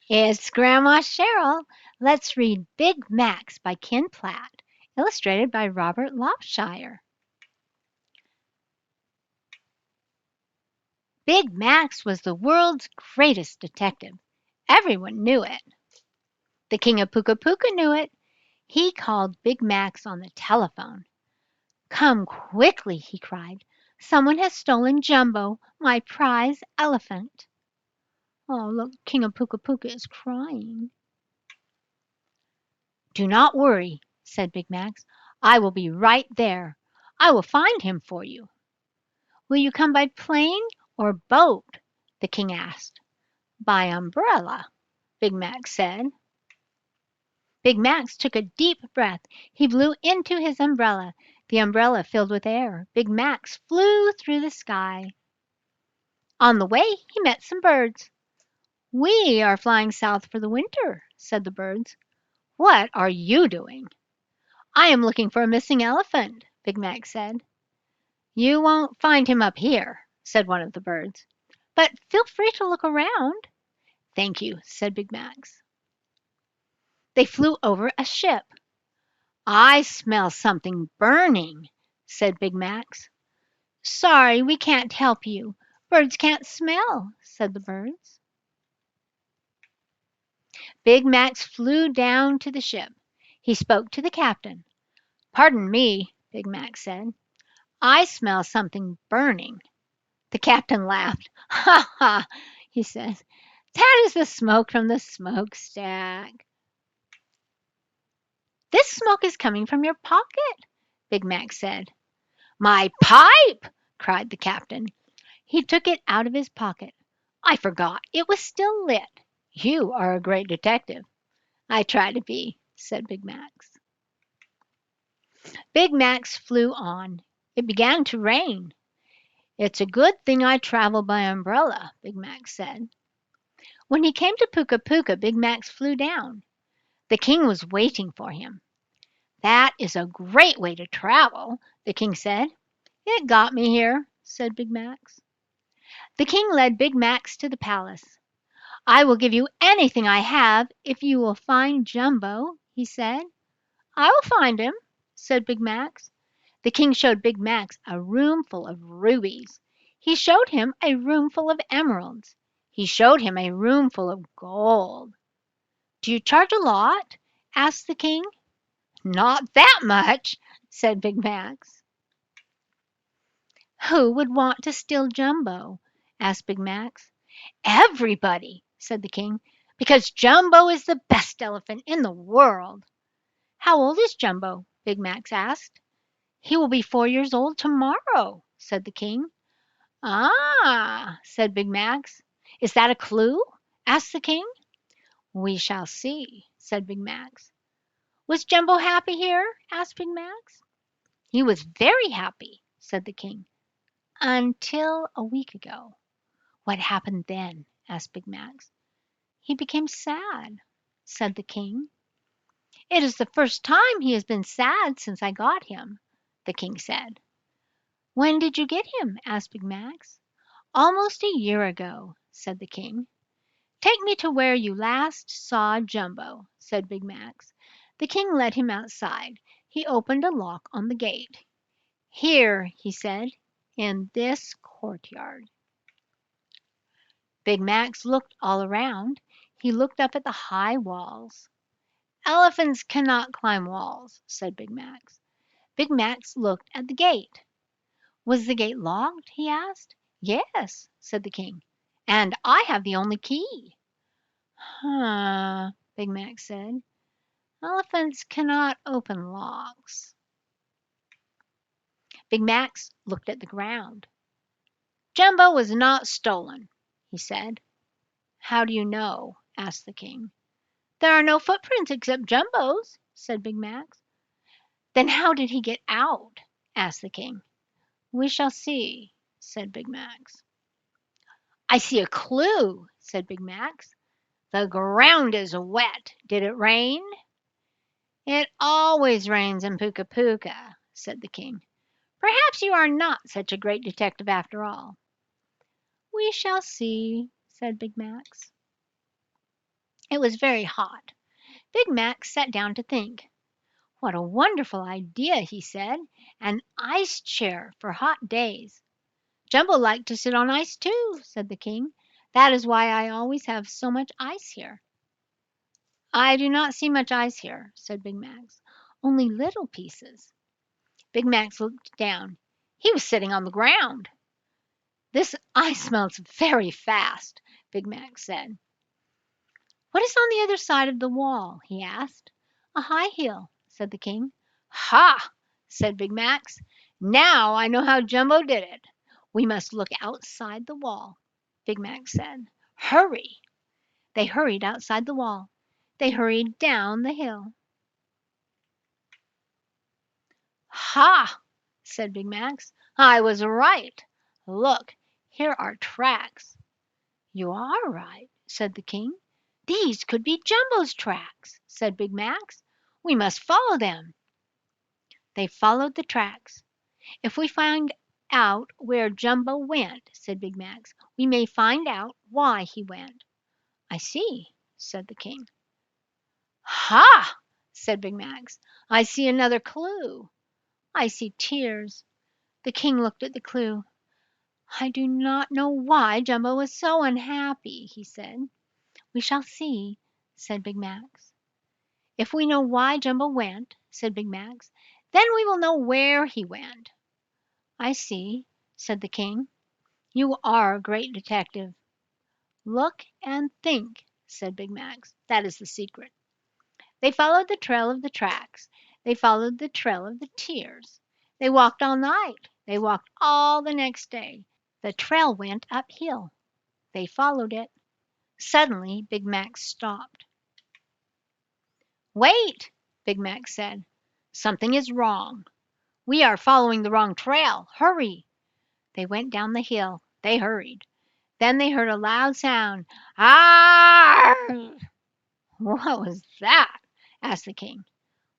It's Grandma Cheryl. Let's read Big Max by Kin Platt, illustrated by Robert Lopshire. Big Max was the world's greatest detective. Everyone knew it. The King of Puka Puka knew it. He called Big Max on the telephone. Come quickly, he cried. Someone has stolen Jumbo, my prize elephant. Oh, look, King of Puka Puka is crying. Do not worry, said Big Max. I will be right there. I will find him for you. Will you come by plane or boat? The king asked. By umbrella, Big Max said. Big Max took a deep breath. He blew into his umbrella. The umbrella filled with air. Big Max flew through the sky. On the way, he met some birds. We are flying south for the winter, said the birds. What are you doing? I am looking for a missing elephant, Big Max said. You won't find him up here, said one of the birds. But feel free to look around. Thank you, said Big Max. They flew over a ship. I smell something burning, said Big Max. Sorry, we can't help you. Birds can't smell, said the birds. Big Max flew down to the ship. He spoke to the captain. Pardon me, Big Max said. I smell something burning. The captain laughed. Ha ha, he said. That is the smoke from the smokestack. This smoke is coming from your pocket, Big Mac said. My pipe! Cried the captain. He took it out of his pocket. I forgot. It was still lit. You are a great detective. I try to be, said Big Max. Big Max flew on. It began to rain. It's a good thing I travel by umbrella, Big Max said. When he came to Puka Puka, Big Max flew down. The king was waiting for him. That is a great way to travel, the king said. It got me here, said Big Max. The king led Big Max to the palace. I will give you anything I have if you will find Jumbo, he said. I will find him, said Big Max. The king showed Big Max a room full of rubies. He showed him a room full of emeralds. He showed him a room full of gold. Do you charge a lot? Asked the king. Not that much, said Big Max. Who would want to steal Jumbo? Asked Big Max. Everybody, said the king, because Jumbo is the best elephant in the world. How old is Jumbo? Big Max asked. He will be 4 years old tomorrow, said the king. Ah, said Big Max. Is that a clue? Asked the king. We shall see, said Big Max. Was Jumbo happy here? Asked Big Max. He was very happy, said the king, until a week ago. What happened then? Asked Big Max. He became sad, said the king. It is the first time he has been sad since I got him, the king said. When did you get him? Asked Big Max. Almost a year ago, said the king. Take me to where you last saw Jumbo, said Big Max. The king led him outside. He opened a lock on the gate. Here, he said, in this courtyard. Big Max looked all around. He looked up at the high walls. Elephants cannot climb walls, said Big Max. Big Max looked at the gate. Was the gate locked? He asked. Yes, said the king. And I have the only key. Huh, Big Max said. Elephants cannot open locks. Big Max looked at the ground. Jumbo was not stolen, he said. How do you know? Asked the king. There are no footprints except Jumbo's, said Big Max. Then how did he get out? Asked the king. We shall see, said Big Max. I see a clue, said Big Max. The ground is wet. Did it rain? It always rains in Puka Puka, said the king. Perhaps you are not such a great detective after all. We shall see, said Big Max. It was very hot. Big Mac sat down to think. "What a wonderful idea," he said. "An ice chair for hot days." "Jumbo liked to sit on ice too," said the king. "That is why I always have so much ice here." "I do not see much ice here," said Big Max. "Only little pieces." Big Max looked down. He was sitting on the ground. "This ice melts very fast," Big Max said. "What is on the other side of the wall?" he asked. "A high hill," said the king. "Ha!" said Big Max. "Now I know how Jumbo did it. We must look outside the wall," Big Max said. "Hurry!" They hurried outside the wall. They hurried down the hill. "Ha!" said Big Max. "I was right. Look, here are tracks." "You are right," said the king. "These could be Jumbo's tracks," said Big Max. "We must follow them." They followed the tracks. "If we find out where Jumbo went," said Big Max, "we may find out why he went." "I see," said the king. "Ha!" said Big Max. "I see another clue. I see tears." The king looked at the clue. "I do not know why Jumbo was so unhappy," he said. "We shall see," said Big Max. "If we know why Jumbo went," said Big Max, "then we will know where he went." "I see," said the king. "You are a great detective." "Look and think," said Big Max. "That is the secret." They followed the trail of the tracks. They followed the trail of the tears. They walked all night. They walked all the next day. The trail went uphill. They followed it. Suddenly Big Max stopped. "Wait!" Big Max said. "Something is wrong. We are following the wrong trail. Hurry!" They went down the hill. They hurried. Then they heard a loud sound. "Ah!" "What was that?" asked the king.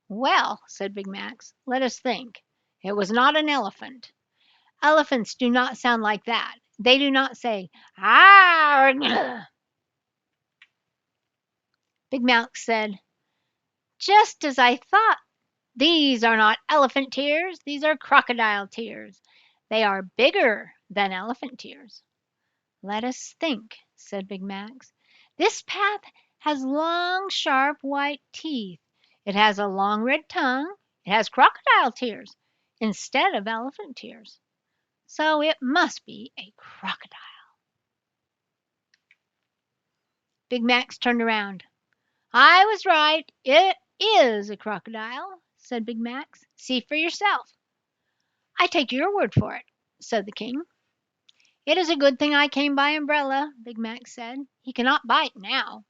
"Well," said Big Max, "let us think. It was not an elephant. Elephants do not sound like that. They do not say, ah." Big Max said, "Just as I thought. These are not elephant tears. These are crocodile tears. They are bigger than elephant tears." "Let us think," said Big Max. "This path has long, sharp, white teeth. It has a long red tongue. It has crocodile tears instead of elephant tears. So it must be a crocodile." Big Max turned around. "I was right. It is a crocodile," said Big Max. "See for yourself." "I take your word for it," said the king. "It is a good thing I came by umbrella," Big Max said. "He cannot bite now."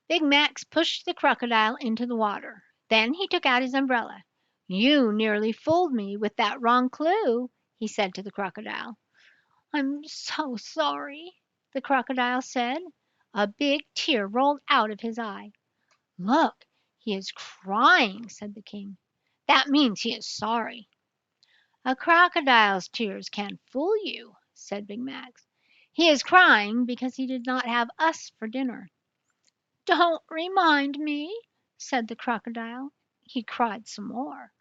Big Max pushed the crocodile into the water. Then he took out his umbrella. "You nearly fooled me with that wrong clue," he said to the crocodile. "I'm so sorry," the crocodile said. A big tear rolled out of his eye. "Look, he is crying," said the king. "That means he is sorry." "A crocodile's tears can't fool you," said Big Max. "He is crying because he did not have us for dinner." "Don't remind me," said the crocodile. He cried some more.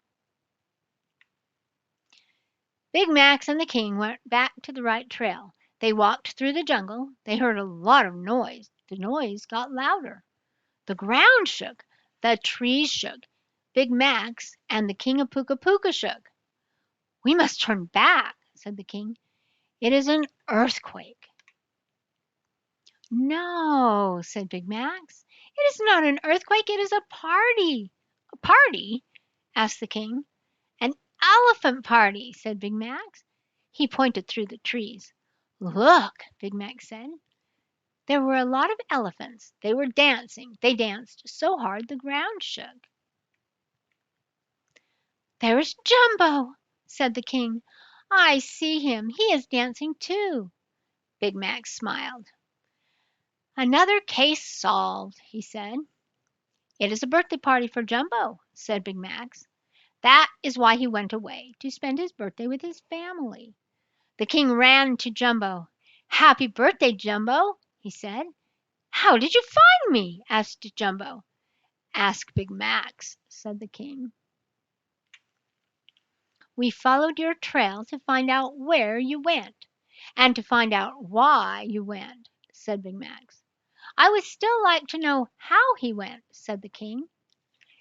Big Max and the king went back to the right trail. They walked through the jungle. They heard a lot of noise. The noise got louder. The ground shook. The trees shook. Big Max and the king of Puka Puka shook. "We must turn back," said the king. "It is an earthquake." "No," said Big Max. "It is not an earthquake. It is a party." "A party?" asked the king. "An elephant party," said Big Max. He pointed through the trees. "Look," Big Max said. There were a lot of elephants. They were dancing. They danced so hard the ground shook. "There is Jumbo," said the king. "I see him. He is dancing too." Big Max smiled. "Another case solved," he said. "It is a birthday party for Jumbo," said Big Max. "That is why he went away, to spend his birthday with his family." The king ran to Jumbo. "Happy birthday, Jumbo," he said. How did you find me? Asked Jumbo. Ask Big Max, said the king. We followed your trail to find out where you went, and to find out why you went, said Big Max. I would still like to know how he went, said the king.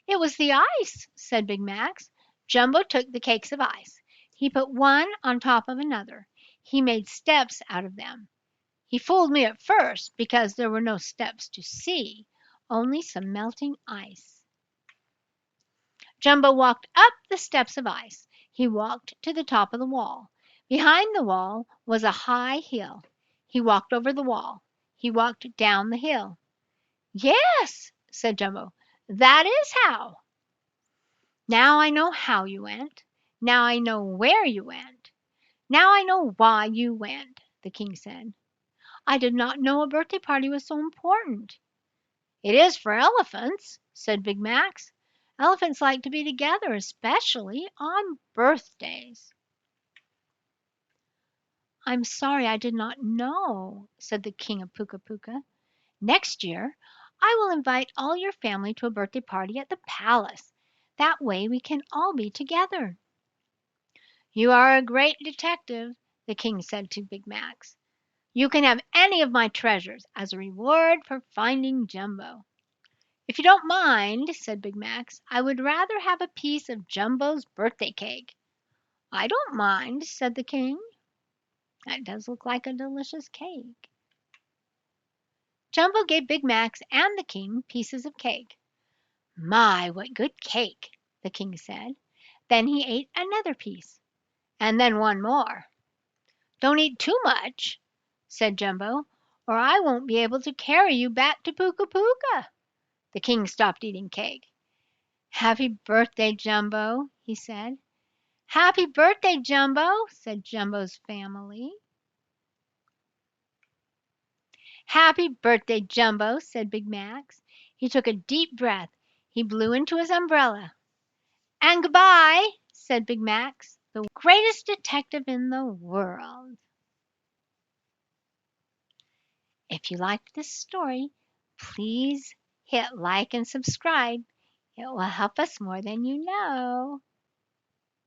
It was the ice, said Big Max. Jumbo took the cakes of ice. He put one on top of another. He made steps out of them. He fooled me at first because there were no steps to see, only some melting ice. Jumbo walked up the steps of ice. He walked to the top of the wall. Behind the wall was a high hill. He walked over the wall. He walked down the hill. Yes, said Jumbo, that is how. Now I know how you went. Now I know where you went. Now I know why you went, the king said. I did not know a birthday party was so important. It is for elephants, said Big Max. Elephants like to be together, especially on birthdays. I'm sorry I did not know, said the king of Puka Puka. Next year, I will invite all your family to a birthday party at the palace. That way we can all be together. You are a great detective, the king said to Big Max. You can have any of my treasures as a reward for finding Jumbo. If you don't mind, said Big Max, I would rather have a piece of Jumbo's birthday cake. I don't mind, said the king. That does look like a delicious cake. Jumbo gave Big Max and the king pieces of cake. My, what good cake, the king said. Then he ate another piece, and then one more. Don't eat too much, said Jumbo, or I won't be able to carry you back to Puka Puka. The king stopped eating cake. Happy birthday, Jumbo, he said. Happy birthday, Jumbo, said Jumbo's family. Happy birthday, Jumbo, said Big Max. He took a deep breath. He blew into his umbrella. And goodbye, said Big Max, the greatest detective in the world. If you liked this story, please hit like and subscribe. It will help us more than you know.